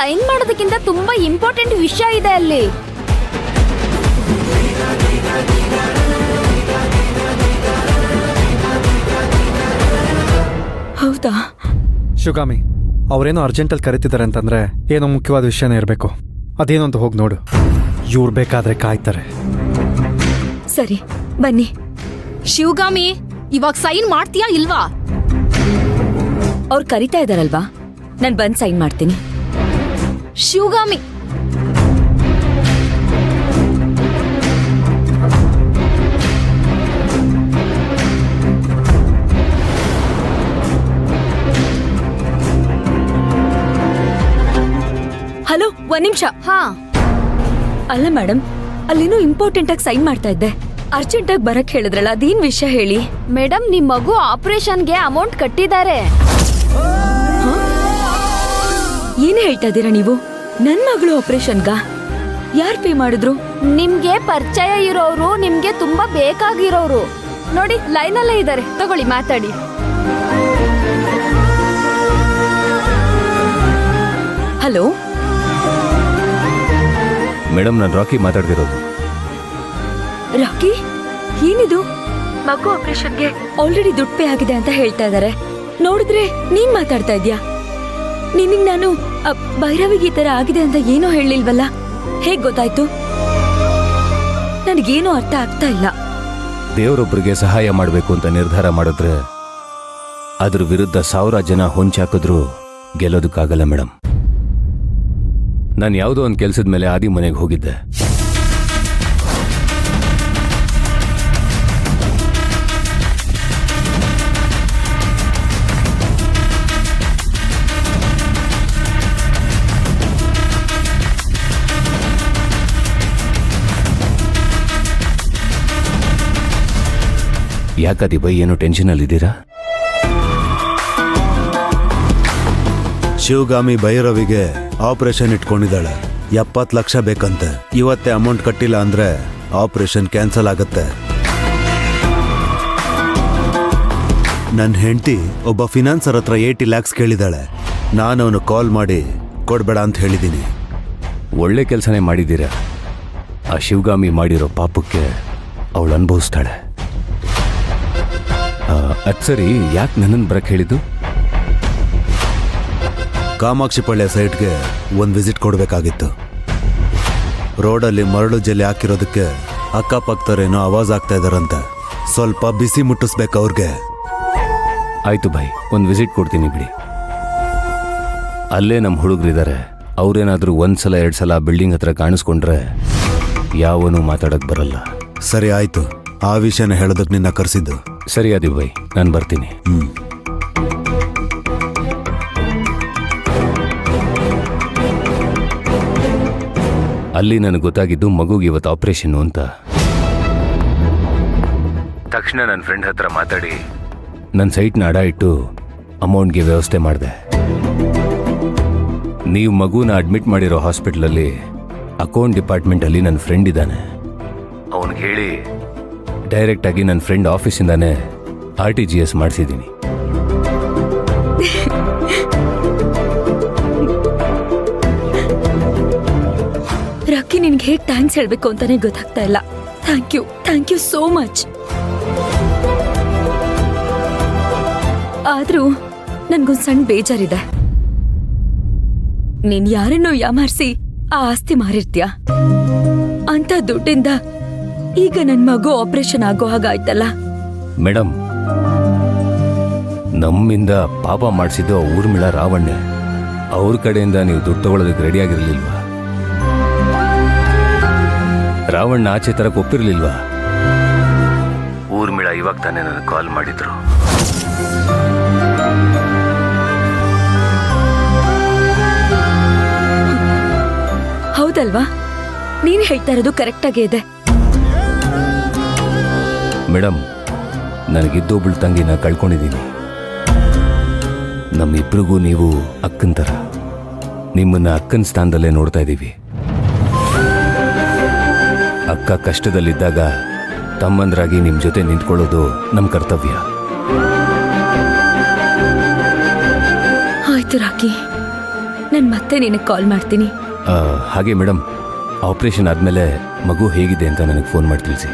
Sign ಮಾಡೋದಕ್ಕಿಂತ ತುಂಬಾ important ವಿಷಯ ಇದೆ ಅಲ್ಲಿ. ಹೌದಾ? ಶಿವಗಾಮಿ, ಅವ್ರೇನೋ ಅರ್ಜೆಂಟಲ್ಲಿ ಕರೀತಿದ್ದಾರೆ ಅಂತಂದ್ರೆ ಏನೋ ಮುಖ್ಯವಾದ ವಿಷಯನೇ ಇರಬೇಕು. ಅದೇನು ಅಂತ ಹೋಗಿ ನೋಡು. ಇವ್ರು ಬೇಕಾದ್ರೆ ಕಾಯ್ತಾರೆ. ಸರಿ, ಬನ್ನಿ. ಶಿವಗಾಮಿ, ಇವಾಗ ಸೈನ್ ಮಾಡ್ತೀಯಾ ಇಲ್ವಾ? ಅವ್ರು ಕರಿತಾ ಇದಾರಲ್ವಾ, ನಾನು ಬಂದ್ ಸೈನ್ ಮಾಡ್ತೀನಿ. ಶಿವಗಾಮಿ, ಹಲೋ, ಒಂದ್ ನಿಮಿಷ. ಹಾ. ಅಲ್ಲ ಮೇಡಮ್, ಅಲ್ಲೇನೋ ಇಂಪಾರ್ಟೆಂಟ್ ಆಗಿ ಸೈನ್ ಮಾಡ್ತಾ ಇದ್ದೆ. ಅರ್ಜೆಂಟ್ ಆಗಿ ಬರಕ್ ಹೇಳಿದ್ರಲ್ಲ, ಅದೇನ್ ವಿಷಯ ಹೇಳಿ. ಮೇಡಮ್, ನಿಮ್ ಮಗು ಆಪರೇಷನ್ಗೆ ಅಮೌಂಟ್ ಕಟ್ಟಿದ್ದಾರೆ. ಏನ್ ಹೇಳ್ತಾ ಇದ್ದೀರಾ ನೀವು? ನನ್ ಮಗಳು ಆಪರೇಷನ್ಗ ಯಾರ್ ಪೇ ಮಾಡಿದ್ರು? ನಿಮ್ಗೆ ಪರಿಚಯ ಇರೋರು, ನಿಮ್ಗೆ ತುಂಬಾ ಬೇಕಾಗಿರೋರು. ನೋಡಿ, ಲೈನಲ್ಲೇ ಇದ್ದಾರೆ, ತಗೊಳ್ಳಿ, ಮಾತಾಡಿ. ಹಲೋ ಮೇಡಮ್, ನಾನು ರಾಕಿ ಮಾತಾಡ್ತಿರೋದು. ರಾಕಿ, ಏನಿದು? ಮಗು ಆಪರೇಷನ್ಗೆ ಆಲ್ರೆಡಿ ದುಡ್ಡು ಪೇ ಆಗಿದೆ ಅಂತ ಹೇಳ್ತಾ ಇದಾರೆ. ನೋಡಿದ್ರೆ ನೀನ್ ಮಾತಾಡ್ತಾ ಇದ್ಯಾ? ನಿನಗ್ ನಾನು ಭೈರವಿಗೆ ಈ ತರ ಆಗಿದೆ ಅಂತ ಏನೋ ಹೇಳಿಲ್ವಲ್ಲ, ಹೇಗ್ ಗೊತ್ತಾಯ್ತು? ನನಗೇನೋ ಅರ್ಥ ಆಗ್ತಾ ಇಲ್ಲ. ದೇವರೊಬ್ಬರಿಗೆ ಸಹಾಯ ಮಾಡಬೇಕು ಅಂತ ನಿರ್ಧಾರ ಮಾಡಿದ್ರೆ ಅದ್ರ ವಿರುದ್ಧ 1000 ಜನ ಹೊಂಚಾಕಿದ್ರು ಗೆಲ್ಲೋದಕ್ಕಾಗಲ್ಲ ಮೇಡಮ್. ನಾನು ಯಾವುದೋ ಒಂದು ಕೆಲಸದ ಮೇಲೆ ಆದಿ ಮನೆಗೆ ಹೋಗಿದ್ದೆ. ಯಾಕದಿ ಬೈ, ಏನು ಟೆನ್ಷನಲ್ಲಿದ್ದೀರಾ? ಶಿವಗಾಮಿ ಭೈರವಿಗೆ ಆಪರೇಷನ್ ಇಟ್ಕೊಂಡಿದ್ದಾಳೆ. 70 ಲಕ್ಷ ಬೇಕಂತೆ. ಇವತ್ತೇ ಅಮೌಂಟ್ ಕಟ್ಟಿಲ್ಲ ಅಂದ್ರೆ ಆಪರೇಷನ್ ಕ್ಯಾನ್ಸಲ್ ಆಗತ್ತೆ. ನನ್ನ ಹೆಂಡತಿ ಒಬ್ಬ ಫಿನಾನ್ಸರ್ ಹತ್ರ 80 ಲ್ಯಾಕ್ಸ್ ಕೇಳಿದಾಳೆ. ನಾನು ಅವನು ಕಾಲ್ ಮಾಡಿ ಕೊಡ್ಬೇಡ ಅಂತ ಹೇಳಿದ್ದೀನಿ. ಒಳ್ಳೆ ಕೆಲಸನೇ ಮಾಡಿದ್ದೀರಾ. ಆ ಶಿವಗಾಮಿ ಮಾಡಿರೋ ಪಾಪಕ್ಕೆ ಅವಳು ಅನುಭವಿಸ್ತಾಳೆ. ಅದ್ ಸರಿ, ಯಾಕೆ ನನ್ನನ್ನು ಬರಕ್ಕೆ ಹೇಳಿದ್ದು? ಕಾಮಾಕ್ಷಿ ಪಳ್ಳೆ ಸೈಟ್ಗೆ ಒಂದು ವಿಸಿಟ್ ಕೊಡಬೇಕಾಗಿತ್ತು. ರೋಡಲ್ಲಿ ಮರಳು ಜಲ್ಲಿ ಹಾಕಿರೋದಕ್ಕೆ ಅಕ್ಕಪಕ್ಕದವರೇನೋ ಆವಾಜ್ ಆಗ್ತಾ ಇದಾರಂತೆ. ಸ್ವಲ್ಪ ಬಿಸಿ ಮುಟ್ಟಿಸ್ಬೇಕು ಅವ್ರಿಗೆ. ಆಯ್ತು ಭಾಯ್, ಒಂದು ವಿಸಿಟ್ ಕೊಡ್ತೀನಿ ಬಿಡಿ. ಅಲ್ಲೇ ನಮ್ಮ ಹುಡುಗರಿದ್ದಾರೆ. ಅವ್ರೇನಾದ್ರೂ 1 ಸಲ 2 ಸಲ ಬಿಲ್ಡಿಂಗ್ ಹತ್ರ ಕಾಣಿಸ್ಕೊಂಡ್ರೆ ಯಾವನೂ ಮಾತಾಡಕ್ ಬರಲ್ಲ. ಸರಿ, ಆಯ್ತು. ಆ ವಿಷಯನ ಹೇಳೋದಕ್ಕೆ ನಿನ್ನ ಕರೆಸಿದ್ದು. ಸರಿ ಆದಿ ಭಾಯ್, ನಾನು ಬರ್ತೀನಿ. ಅಲ್ಲಿ ನನಗೆ ಗೊತ್ತಾಗಿದ್ದು ಮಗುಗೆ ಇವತ್ತು ಆಪರೇಷನ್ ಅಂತ. ತಕ್ಷಣ ನನ್ನ ಫ್ರೆಂಡ್ ಹತ್ರ ಮಾತಾಡಿ ನನ್ನ ಸೈಟ್ನ ಅಡ ಇಟ್ಟು ಅಮೌಂಟ್ಗೆ ವ್ಯವಸ್ಥೆ ಮಾಡಿದೆ. ನೀವು ಮಗುನ ಅಡ್ಮಿಟ್ ಮಾಡಿರೋ ಹಾಸ್ಪಿಟ್ಲಲ್ಲಿ ಅಕೌಂಟ್ ಡಿಪಾರ್ಟ್ಮೆಂಟಲ್ಲಿ ನನ್ನ ಫ್ರೆಂಡ್ ಇದ್ದಾನೆ. ಅವನಿಗೆ ಹೇಳಿ ಡೈರೆಕ್ಟಾಗಿ ನನ್ನ ಫ್ರೆಂಡ್ ಆಫೀಸಿಂದಾನೇ RTGS ಮಾಡಿಸಿದ್ದೀನಿ. ರಾಕಿ, ನಿನ್ಗೆ ಹೇಗೆ ಥ್ಯಾಂಕ್ಸ್ ಹೇಳ್ಬೇಕು ಅಂತಾನೆ ಗೊತ್ತಾಗ್ತಾ ಇಲ್ಲ. Thank you so much. ಆದ್ರೂ ನನ್ಗೊಂದ್ ಸಣ್ಣ ಬೇಜಾರಿದೆ. ನೀನ್ ಯಾರನ್ನೋ ಯಾಮಾರಿಸಿ ಆ ಆಸ್ತಿ ಮಾರಿರ್ತೀಯ. ಅಂತ ದುಡ್ಡಿಂದ ಈಗ ನನ್ ಮಗು ಆಪರೇಷನ್ ಆಗೋ ಹಾಗಾಯ್ತಲ್ಲ. ಮೇಡಮ್, ನಮ್ಮಿಂದ ಪಾಪ ಮಾಡಿಸಿದ್ದು ಊರ್ಮಿಳಾ ರಾವಣ್ಣ. ಅವ್ರ ಕಡೆಯಿಂದ ನೀವು ದುಡ್ಡು ತಗೊಳ್ಳೋದಕ್ಕೆ ರೆಡಿ ಆಗಿರ್ಲಿಲ್ವಾ? ರಾವಣ್ಣ ಆಚೆ ತರಕ್ಕೆ ಒಪ್ಪಿರ್ಲಿಲ್ವಾ? ಊರ್ಮಿಳಾ ಇವಾಗ ತಾನೇ ನನಗೆ ಕಾಲ್ ಮಾಡಿದ್ರು. ಹೌದಲ್ವಾ? ನೀನ್ ಹೇಳ್ತಾ ಇರೋದು ಕರೆಕ್ಟ್ ಆಗೇ ಇದೆ. ಮೇಡಮ್, ನನಗಿದ್ದೊಬ್ಬಳು ತಂಗಿನ ಕಳ್ಕೊಂಡಿದ್ದೀನಿ. ನಮ್ಮಿಬ್ರಿಗೂ ನೀವು ಅಕ್ಕನ ಥರ. ನಿಮ್ಮನ್ನ ಅಕ್ಕನ ಸ್ಥಾನದಲ್ಲೇ ನೋಡ್ತಾ ಇದ್ದೀವಿ. ಅಕ್ಕ ಕಷ್ಟದಲ್ಲಿದ್ದಾಗ ತಮ್ಮಂದ್ರಾಗಿ ನಿಮ್ಮ ಜೊತೆ ನಿಂತ್ಕೊಳ್ಳೋದು ನಮ್ಮ ಕರ್ತವ್ಯ. ಆಯ್ತು ರಾಕಿ, ನಾನು ಮತ್ತೆ ನಿನಗೆ ಕಾಲ್ ಮಾಡ್ತೀನಿ. ಹಾಗೆ ಮೇಡಮ್, ಆಪರೇಷನ್ ಆದಮೇಲೆ ಮಗು ಹೇಗಿದೆ ಅಂತ ನನಗೆ ಫೋನ್ ಮಾಡಿ ತಿಳಿಸಿ.